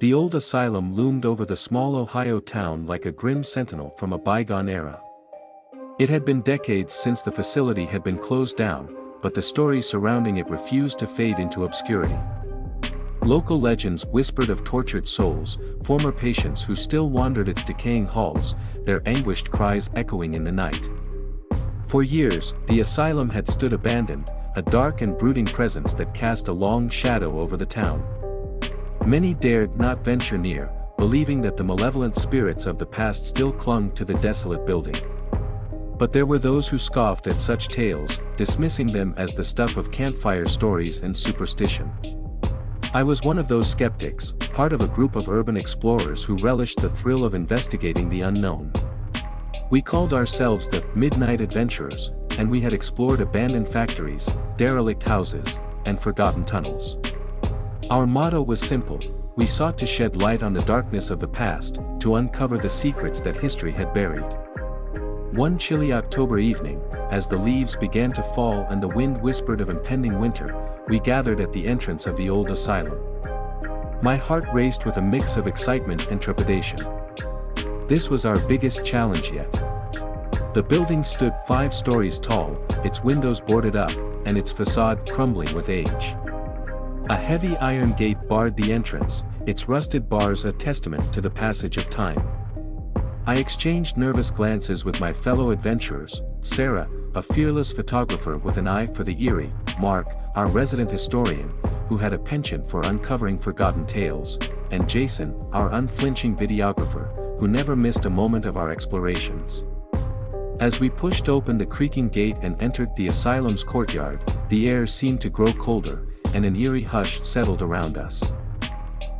The old asylum loomed over the small Ohio town like a grim sentinel from a bygone era. It had been decades since the facility had been closed down, but the stories surrounding it refused to fade into obscurity. Local legends whispered of tortured souls, former patients who still wandered its decaying halls, their anguished cries echoing in the night. For years, the asylum had stood abandoned, a dark and brooding presence that cast a long shadow over the town. Many dared not venture near, believing that the malevolent spirits of the past still clung to the desolate building. But there were those who scoffed at such tales, dismissing them as the stuff of campfire stories and superstition. I was one of those skeptics, part of a group of urban explorers who relished the thrill of investigating the unknown. We called ourselves the Midnight Adventurers, and we had explored abandoned factories, derelict houses, and forgotten tunnels. Our motto was simple: we sought to shed light on the darkness of the past, to uncover the secrets that history had buried. One chilly October evening, as the leaves began to fall and the wind whispered of impending winter, we gathered at the entrance of the old asylum. My heart raced with a mix of excitement and trepidation. This was our biggest challenge yet. The building stood 5 stories tall, its windows boarded up, and its facade crumbling with age. A heavy iron gate barred the entrance, its rusted bars a testament to the passage of time. I exchanged nervous glances with my fellow adventurers, Sarah, a fearless photographer with an eye for the eerie, Mark, our resident historian, who had a penchant for uncovering forgotten tales, and Jason, our unflinching videographer, who never missed a moment of our explorations. As we pushed open the creaking gate and entered the asylum's courtyard, the air seemed to grow colder, and an eerie hush settled around us.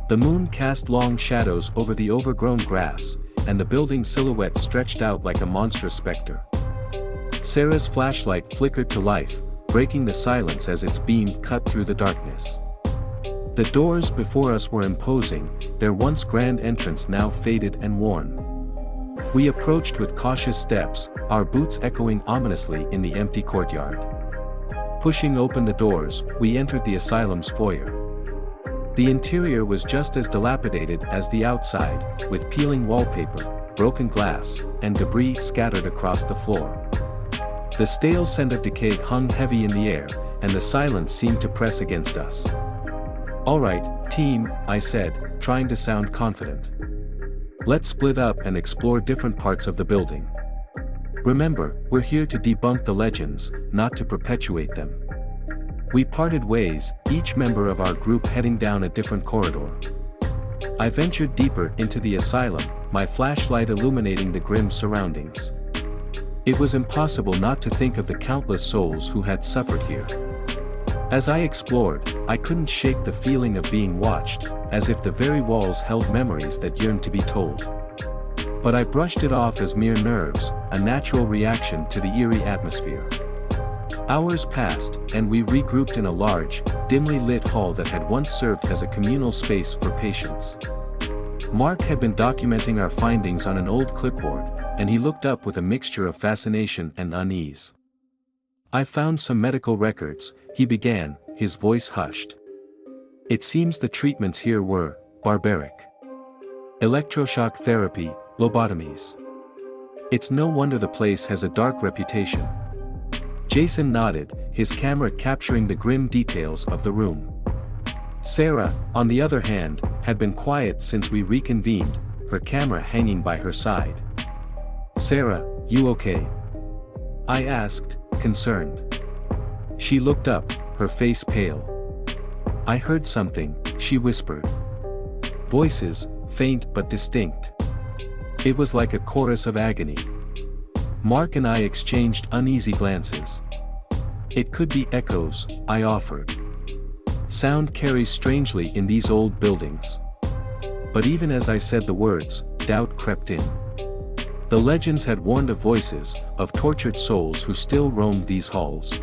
The moon cast long shadows over the overgrown grass, and the building's silhouette stretched out like a monstrous specter. Sarah's flashlight flickered to life, breaking the silence as its beam cut through the darkness. The doors before us were imposing, their once grand entrance now faded and worn. We approached with cautious steps, our boots echoing ominously in the empty courtyard. Pushing open the doors, we entered the asylum's foyer. The interior was just as dilapidated as the outside, with peeling wallpaper, broken glass, and debris scattered across the floor. The stale scent of decay hung heavy in the air, and the silence seemed to press against us. "All right, team," I said, trying to sound confident. "Let's split up and explore different parts of the building. Remember, we're here to debunk the legends, not to perpetuate them." We parted ways, each member of our group heading down a different corridor. I ventured deeper into the asylum, my flashlight illuminating the grim surroundings. It was impossible not to think of the countless souls who had suffered here. As I explored, I couldn't shake the feeling of being watched, as if the very walls held memories that yearned to be told. But I brushed it off as mere nerves, a natural reaction to the eerie atmosphere. Hours passed, and we regrouped in a large, dimly lit hall that had once served as a communal space for patients. Mark had been documenting our findings on an old clipboard, and he looked up with a mixture of fascination and unease. "I found some medical records," he began, his voice hushed. "It seems the treatments here were barbaric. Electroshock therapy, lobotomies. It's no wonder the place has a dark reputation." Jason nodded, his camera capturing the grim details of the room. Sarah, on the other hand, had been quiet since we reconvened, her camera hanging by her side. "Sarah, you okay?" I asked, concerned. She looked up, her face pale. "I heard something," she whispered. Voices, faint but distinct. It was like a chorus of agony. Mark and I exchanged uneasy glances. "It could be echoes," I offered. "Sound carries strangely in these old buildings." But even as I said the words, doubt crept in. The legends had warned of voices, of tortured souls who still roamed these halls.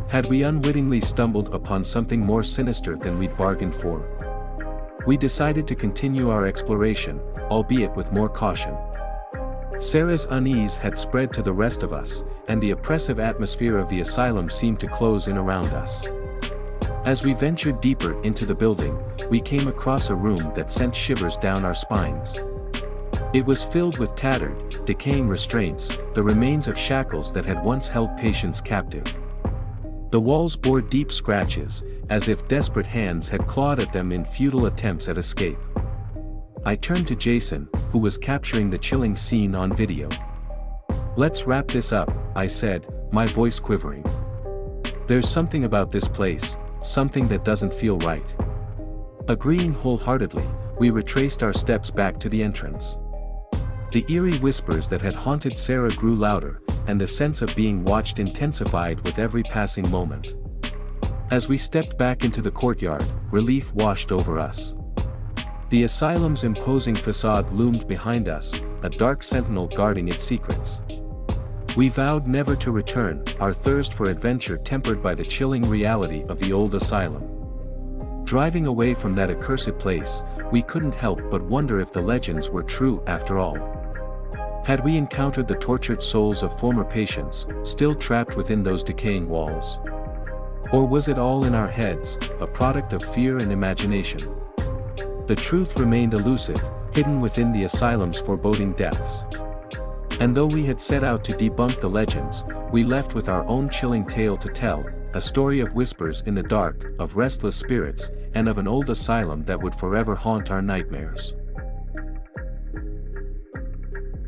Had we unwittingly stumbled upon something more sinister than we'd bargained for? We decided to continue our exploration, albeit with more caution. Sarah's unease had spread to the rest of us, and the oppressive atmosphere of the asylum seemed to close in around us. As we ventured deeper into the building, we came across a room that sent shivers down our spines. It was filled with tattered, decaying restraints, the remains of shackles that had once held patients captive. The walls bore deep scratches, as if desperate hands had clawed at them in futile attempts at escape. I turned to Jason, who was capturing the chilling scene on video. "Let's wrap this up," I said, my voice quivering. "There's something about this place, something that doesn't feel right." Agreeing wholeheartedly, we retraced our steps back to the entrance. The eerie whispers that had haunted Sarah grew louder, and the sense of being watched intensified with every passing moment. As we stepped back into the courtyard, relief washed over us. The asylum's imposing facade loomed behind us, a dark sentinel guarding its secrets. We vowed never to return, our thirst for adventure tempered by the chilling reality of the old asylum. Driving away from that accursed place, we couldn't help but wonder if the legends were true after all. Had we encountered the tortured souls of former patients, still trapped within those decaying walls? Or was it all in our heads, a product of fear and imagination? The truth remained elusive, hidden within the asylum's foreboding depths. And though we had set out to debunk the legends, we left with our own chilling tale to tell, a story of whispers in the dark, of restless spirits, and of an old asylum that would forever haunt our nightmares.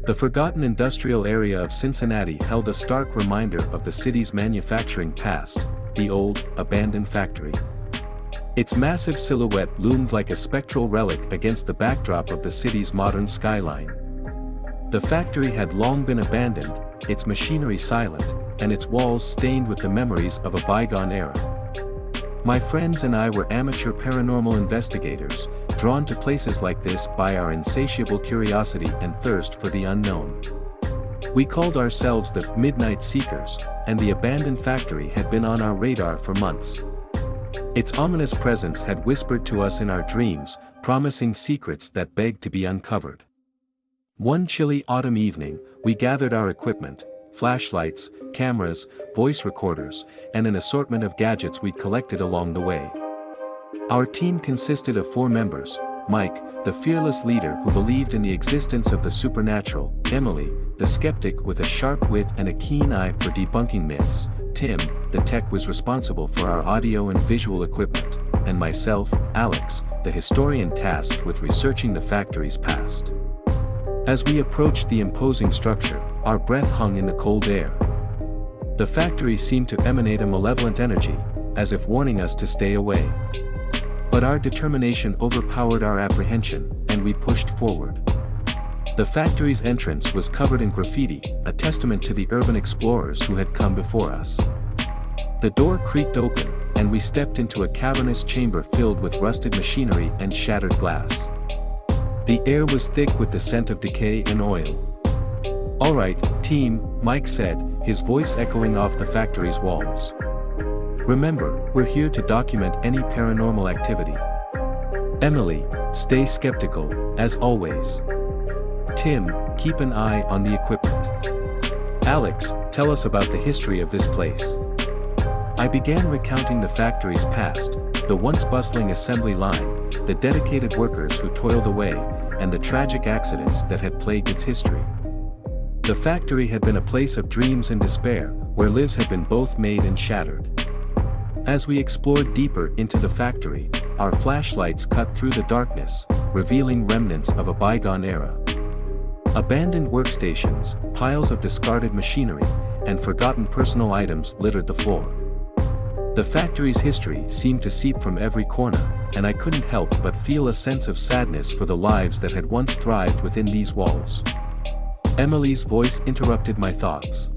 The forgotten industrial area of Cincinnati held a stark reminder of the city's manufacturing past, the old, abandoned factory. Its massive silhouette loomed like a spectral relic against the backdrop of the city's modern skyline. The factory had long been abandoned, its machinery silent, and its walls stained with the memories of a bygone era. My friends and I were amateur paranormal investigators, drawn to places like this by our insatiable curiosity and thirst for the unknown. We called ourselves the Midnight Seekers, and the abandoned factory had been on our radar for months. Its ominous presence had whispered to us in our dreams, promising secrets that begged to be uncovered. One chilly autumn evening, we gathered our equipment, flashlights, cameras, voice recorders, and an assortment of gadgets we'd collected along the way. Our team consisted of 4 members: Mike, the fearless leader who believed in the existence of the supernatural; Emily, the skeptic with a sharp wit and a keen eye for debunking myths; Tim, the tech whiz responsible for our audio and visual equipment; and myself, Alex, the historian tasked with researching the factory's past. As we approached the imposing structure, our breath hung in the cold air. The factory seemed to emanate a malevolent energy, as if warning us to stay away. But our determination overpowered our apprehension, and we pushed forward. The factory's entrance was covered in graffiti, a testament to the urban explorers who had come before us. The door creaked open, and we stepped into a cavernous chamber filled with rusted machinery and shattered glass. The air was thick with the scent of decay and oil. "All right, team," Mike said, his voice echoing off the factory's walls. "Remember, we're here to document any paranormal activity. Emily, stay skeptical, as always. Tim, keep an eye on the equipment. Alex, tell us about the history of this place." I began recounting the factory's past, the once bustling assembly line, the dedicated workers who toiled away, and the tragic accidents that had plagued its history. The factory had been a place of dreams and despair, where lives had been both made and shattered. As we explored deeper into the factory, our flashlights cut through the darkness, revealing remnants of a bygone era. Abandoned workstations, piles of discarded machinery, and forgotten personal items littered the floor. The factory's history seemed to seep from every corner, and I couldn't help but feel a sense of sadness for the lives that had once thrived within these walls. Emily's voice interrupted my thoughts.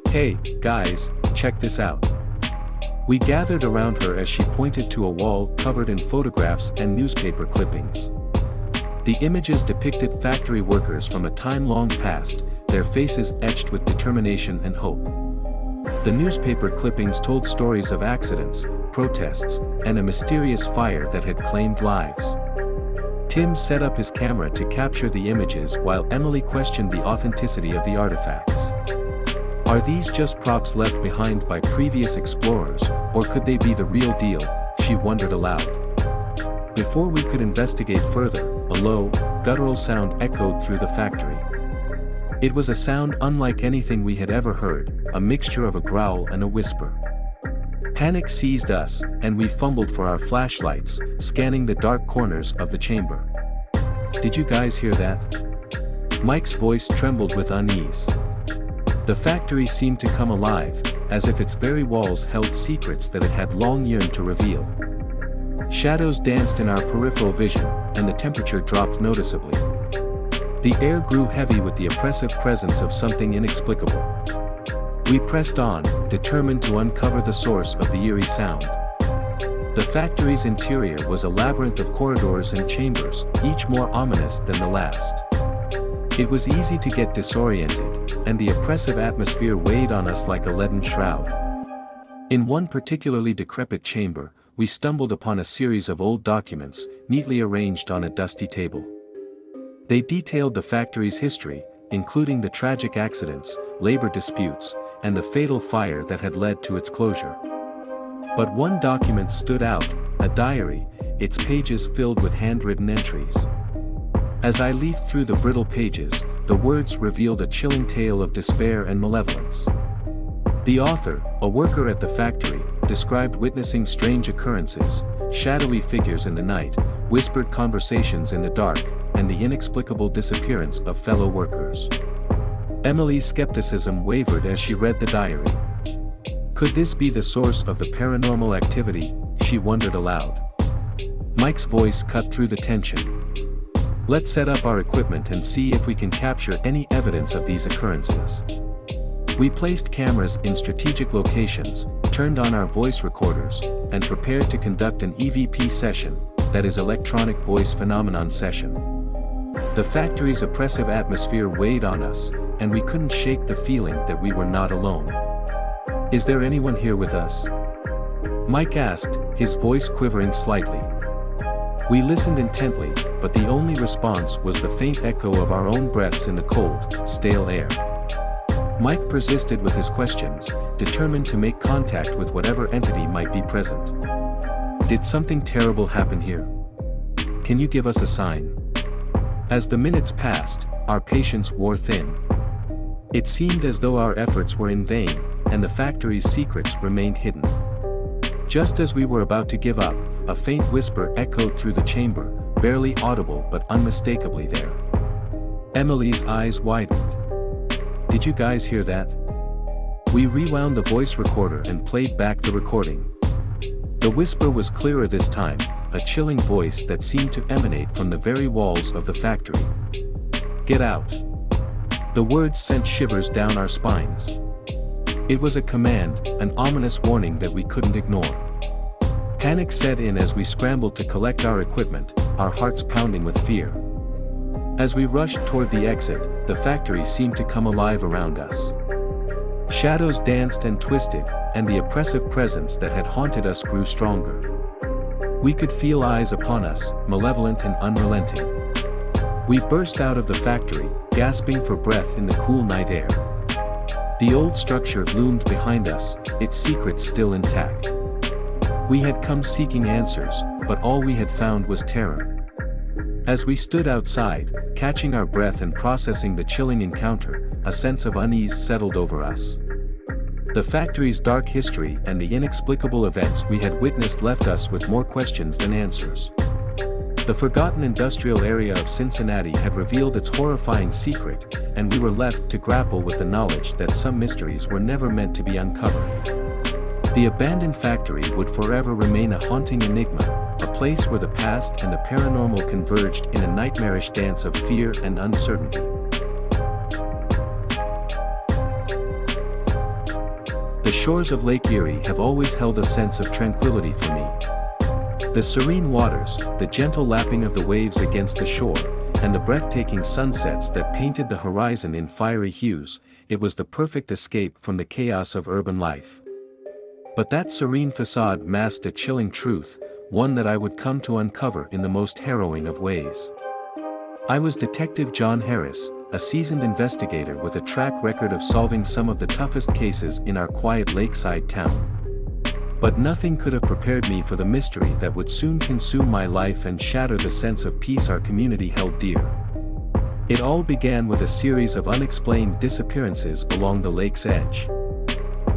"Hey, guys, check this out." We gathered around her as she pointed to a wall covered in photographs and newspaper clippings. The images depicted factory workers from a time long past, their faces etched with determination and hope. The newspaper clippings told stories of accidents, protests, and a mysterious fire that had claimed lives. Tim set up his camera to capture the images while Emily questioned the authenticity of the artifacts. Are these just props left behind by previous explorers, or could they be the real deal? She wondered aloud. Before we could investigate further, a low, guttural sound echoed through the factory. It was a sound unlike anything we had ever heard, a mixture of a growl and a whisper. Panic seized us, and we fumbled for our flashlights, scanning the dark corners of the chamber. "Did you guys hear that?" Mike's voice trembled with unease. The factory seemed to come alive, as if its very walls held secrets that it had long yearned to reveal. Shadows danced in our peripheral vision, and the temperature dropped noticeably. The air grew heavy with the oppressive presence of something inexplicable. We pressed on, determined to uncover the source of the eerie sound. The factory's interior was a labyrinth of corridors and chambers, each more ominous than the last. It was easy to get disoriented, and the oppressive atmosphere weighed on us like a leaden shroud. In one particularly decrepit chamber, we stumbled upon a series of old documents, neatly arranged on a dusty table. They detailed the factory's history, including the tragic accidents, labor disputes, and the fatal fire that had led to its closure. But one document stood out, a diary, its pages filled with handwritten entries. As I leafed through the brittle pages, the words revealed a chilling tale of despair and malevolence. The author, a worker at the factory, described witnessing strange occurrences, shadowy figures in the night, whispered conversations in the dark, and the inexplicable disappearance of fellow workers. Emily's skepticism wavered as she read the diary. Could this be the source of the paranormal activity? She wondered aloud. Mike's voice cut through the tension. "Let's set up our equipment and see if we can capture any evidence of these occurrences." We placed cameras in strategic locations, turned on our voice recorders, and prepared to conduct an EVP session, that is electronic voice phenomenon session. The factory's oppressive atmosphere weighed on us, and we couldn't shake the feeling that we were not alone. "Is there anyone here with us?" Mike asked, his voice quivering slightly. We listened intently, but the only response was the faint echo of our own breaths in the cold, stale air. Mike persisted with his questions, determined to make contact with whatever entity might be present. "Did something terrible happen here? Can you give us a sign?" As the minutes passed, our patience wore thin. It seemed as though our efforts were in vain, and the factory's secrets remained hidden. Just as we were about to give up, a faint whisper echoed through the chamber, barely audible but unmistakably there. Emily's eyes widened. "Did you guys hear that?" We rewound the voice recorder and played back the recording. The whisper was clearer this time, a chilling voice that seemed to emanate from the very walls of the factory. "Get out." The words sent shivers down our spines. It was a command, an ominous warning that we couldn't ignore. Panic set in as we scrambled to collect our equipment, our hearts pounding with fear. As we rushed toward the exit, the factory seemed to come alive around us. Shadows danced and twisted, and the oppressive presence that had haunted us grew stronger. We could feel eyes upon us, malevolent and unrelenting. We burst out of the factory, gasping for breath in the cool night air. The old structure loomed behind us, its secrets still intact. We had come seeking answers, but all we had found was terror. As we stood outside, catching our breath and processing the chilling encounter, a sense of unease settled over us. The factory's dark history and the inexplicable events we had witnessed left us with more questions than answers. The forgotten industrial area of Cincinnati had revealed its horrifying secret, and we were left to grapple with the knowledge that some mysteries were never meant to be uncovered. The abandoned factory would forever remain a haunting enigma, a place where the past and the paranormal converged in a nightmarish dance of fear and uncertainty. The shores of Lake Erie have always held a sense of tranquility for me. The serene waters, the gentle lapping of the waves against the shore, and the breathtaking sunsets that painted the horizon in fiery hues, it was the perfect escape from the chaos of urban life. But that serene facade masked a chilling truth, one that I would come to uncover in the most harrowing of ways. I was Detective John Harris, a seasoned investigator with a track record of solving some of the toughest cases in our quiet lakeside town. But nothing could have prepared me for the mystery that would soon consume my life and shatter the sense of peace our community held dear. It all began with a series of unexplained disappearances along the lake's edge.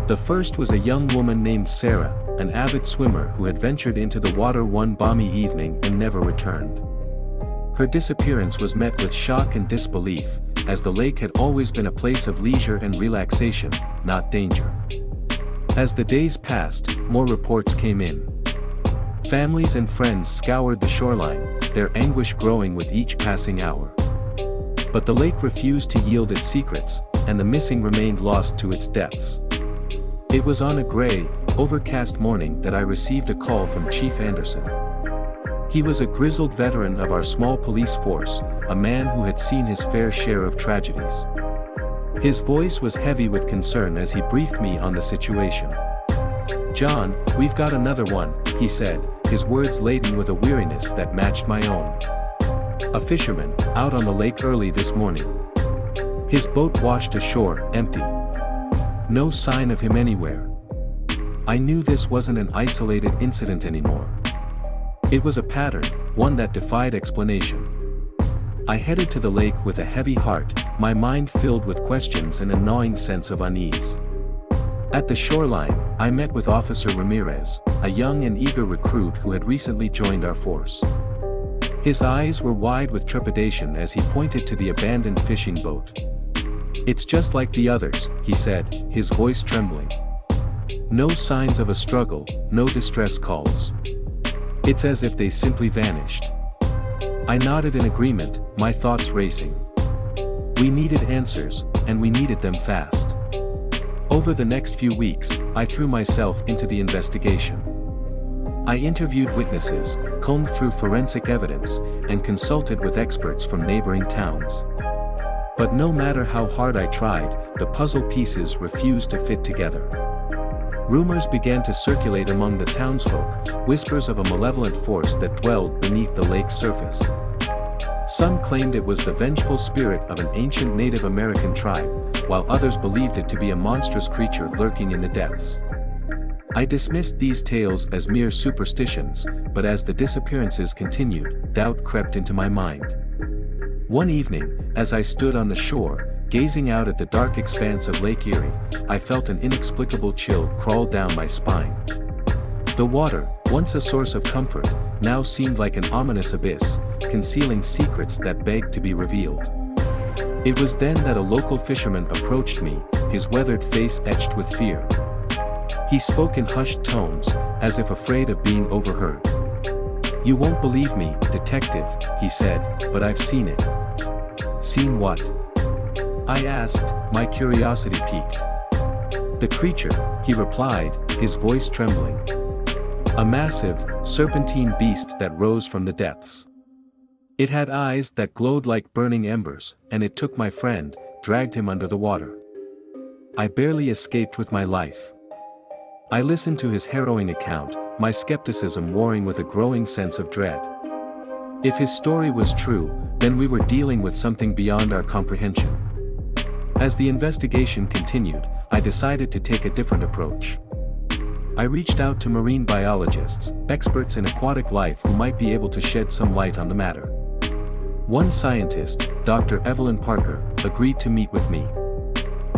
The first was a young woman named Sarah, an avid swimmer who had ventured into the water one balmy evening and never returned. Her disappearance was met with shock and disbelief, as the lake had always been a place of leisure and relaxation, not danger. As the days passed, more reports came in. Families and friends scoured the shoreline, their anguish growing with each passing hour. But the lake refused to yield its secrets, and the missing remained lost to its depths. It was on a gray, overcast morning that I received a call from Chief Anderson. He was a grizzled veteran of our small police force, a man who had seen his fair share of tragedies. His voice was heavy with concern as he briefed me on the situation. "John, we've got another one," he said, his words laden with a weariness that matched my own. "A fisherman, out on the lake early this morning. His boat washed ashore, empty. No sign of him anywhere." I knew this wasn't an isolated incident anymore. It was a pattern, one that defied explanation. I headed to the lake with a heavy heart, my mind filled with questions and a gnawing sense of unease. At the shoreline, I met with Officer Ramirez, a young and eager recruit who had recently joined our force. His eyes were wide with trepidation as he pointed to the abandoned fishing boat. "It's just like the others," he said, his voice trembling. "No signs of a struggle, no distress calls. It's as if they simply vanished." I nodded in agreement, my thoughts racing. We needed answers, and we needed them fast. Over the next few weeks, I threw myself into the investigation. I interviewed witnesses, combed through forensic evidence, and consulted with experts from neighboring towns. But no matter how hard I tried, the puzzle pieces refused to fit together. Rumors began to circulate among the townsfolk, whispers of a malevolent force that dwelled beneath the lake's surface. Some claimed it was the vengeful spirit of an ancient Native American tribe, while others believed it to be a monstrous creature lurking in the depths. I dismissed these tales as mere superstitions, but as the disappearances continued, doubt crept into my mind. One evening, as I stood on the shore, gazing out at the dark expanse of Lake Erie, I felt an inexplicable chill crawl down my spine. The water, once a source of comfort, now seemed like an ominous abyss, concealing secrets that begged to be revealed. It was then that a local fisherman approached me, his weathered face etched with fear. He spoke in hushed tones, as if afraid of being overheard. "You won't believe me, detective," he said, "but I've seen it." "Seen what?" I asked, my curiosity piqued. "The creature," he replied, his voice trembling. "A massive, serpentine beast that rose from the depths. It had eyes that glowed like burning embers, and it took my friend, dragged him under the water. I barely escaped with my life." I listened to his harrowing account, my skepticism warring with a growing sense of dread. If his story was true, then we were dealing with something beyond our comprehension. As the investigation continued, I decided to take a different approach. I reached out to marine biologists, experts in aquatic life who might be able to shed some light on the matter. One scientist, Dr. Evelyn Parker, agreed to meet with me.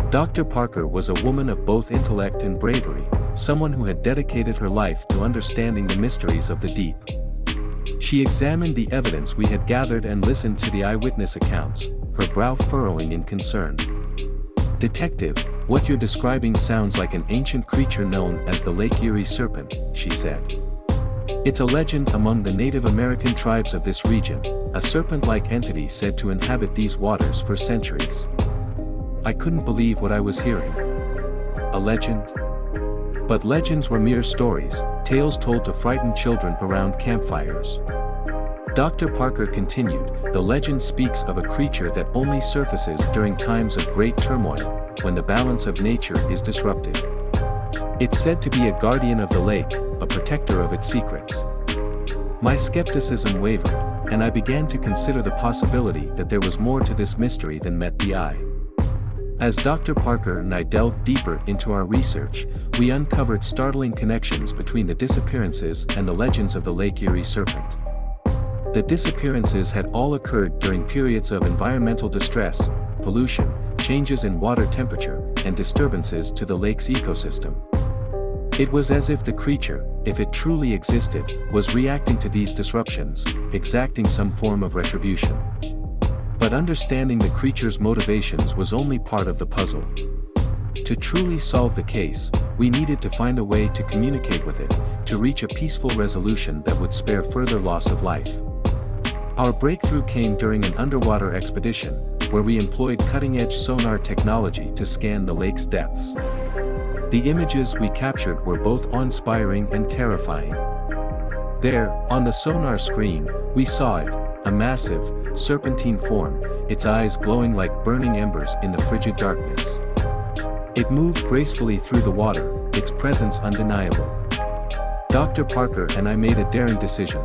Dr. Parker was a woman of both intellect and bravery, someone who had dedicated her life to understanding the mysteries of the deep. She examined the evidence we had gathered and listened to the eyewitness accounts, her brow furrowing in concern. "Detective, what you're describing sounds like an ancient creature known as the Lake Erie serpent," she said. "It's a legend among the Native American tribes of this region, a serpent-like entity said to inhabit these waters for centuries." I couldn't believe what I was hearing. A legend? But legends were mere stories, tales told to frighten children around campfires. Dr. Parker continued, "The legend speaks of a creature that only surfaces during times of great turmoil, when the balance of nature is disrupted. It's said to be a guardian of the lake, a protector of its secrets." My skepticism wavered, and I began to consider the possibility that there was more to this mystery than met the eye. As Dr. Parker and I delved deeper into our research, we uncovered startling connections between the disappearances and the legends of the Lake Erie serpent. The disappearances had all occurred during periods of environmental distress, pollution, changes in water temperature, and disturbances to the lake's ecosystem. It was as if the creature, if it truly existed, was reacting to these disruptions, exacting some form of retribution. But understanding the creature's motivations was only part of the puzzle. To truly solve the case, we needed to find a way to communicate with it, to reach a peaceful resolution that would spare further loss of life. Our breakthrough came during an underwater expedition, where we employed cutting-edge sonar technology to scan the lake's depths. The images we captured were both awe-inspiring and terrifying. There, on the sonar screen, we saw it, a massive, serpentine form, its eyes glowing like burning embers in the frigid darkness. It moved gracefully through the water, its presence undeniable. Dr. Parker and I made a daring decision.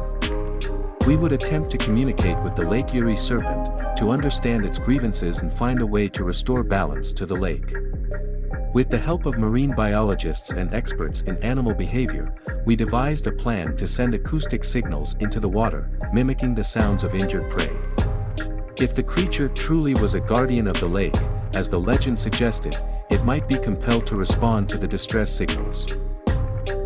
We would attempt to communicate with the Lake Erie serpent, to understand its grievances and find a way to restore balance to the lake. With the help of marine biologists and experts in animal behavior, we devised a plan to send acoustic signals into the water, mimicking the sounds of injured prey. If the creature truly was a guardian of the lake, as the legend suggested, it might be compelled to respond to the distress signals.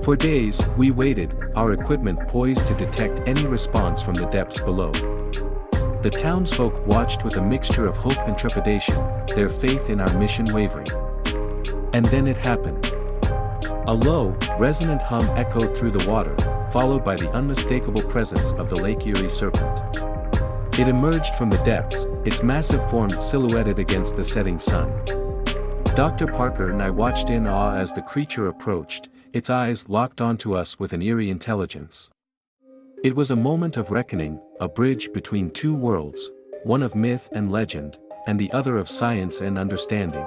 For days, we waited, our equipment poised to detect any response from the depths below. The townsfolk watched with a mixture of hope and trepidation, their faith in our mission wavering. And then it happened. A low, resonant hum echoed through the water, followed by the unmistakable presence of the Lake Erie serpent. It emerged from the depths, its massive form silhouetted against the setting sun. Dr. Parker and I watched in awe as the creature approached, its eyes locked onto us with an eerie intelligence. It was a moment of reckoning, a bridge between two worlds, one of myth and legend, and the other of science and understanding.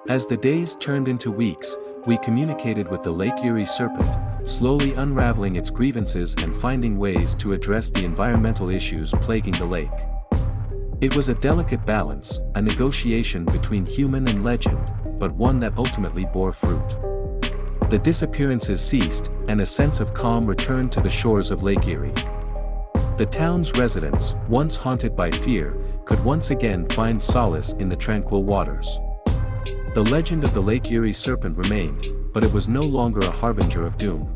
As the days turned into weeks, we communicated with the Lake Erie serpent, slowly unraveling its grievances and finding ways to address the environmental issues plaguing the lake. It was a delicate balance, a negotiation between human and legend, but one that ultimately bore fruit. The disappearances ceased, and a sense of calm returned to the shores of Lake Erie. The town's residents, once haunted by fear, could once again find solace in the tranquil waters. The legend of the Lake Erie serpent remained, but it was no longer a harbinger of doom.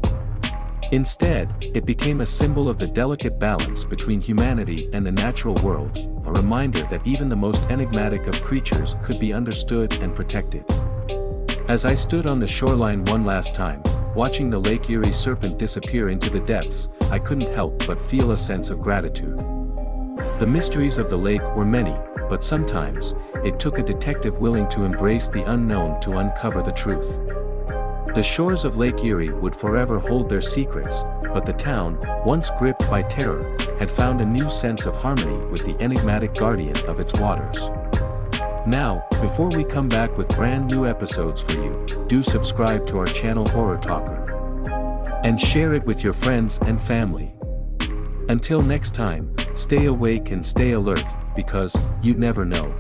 Instead, it became a symbol of the delicate balance between humanity and the natural world, a reminder that even the most enigmatic of creatures could be understood and protected. As I stood on the shoreline one last time, watching the Lake Erie serpent disappear into the depths, I couldn't help but feel a sense of gratitude. The mysteries of the lake were many, but sometimes, it took a detective willing to embrace the unknown to uncover the truth. The shores of Lake Erie would forever hold their secrets, but the town, once gripped by terror, had found a new sense of harmony with the enigmatic guardian of its waters. Now, before we come back with brand new episodes for you, do subscribe to our channel Horror Talker. And share it with your friends and family. Until next time, stay awake and stay alert, because you never know.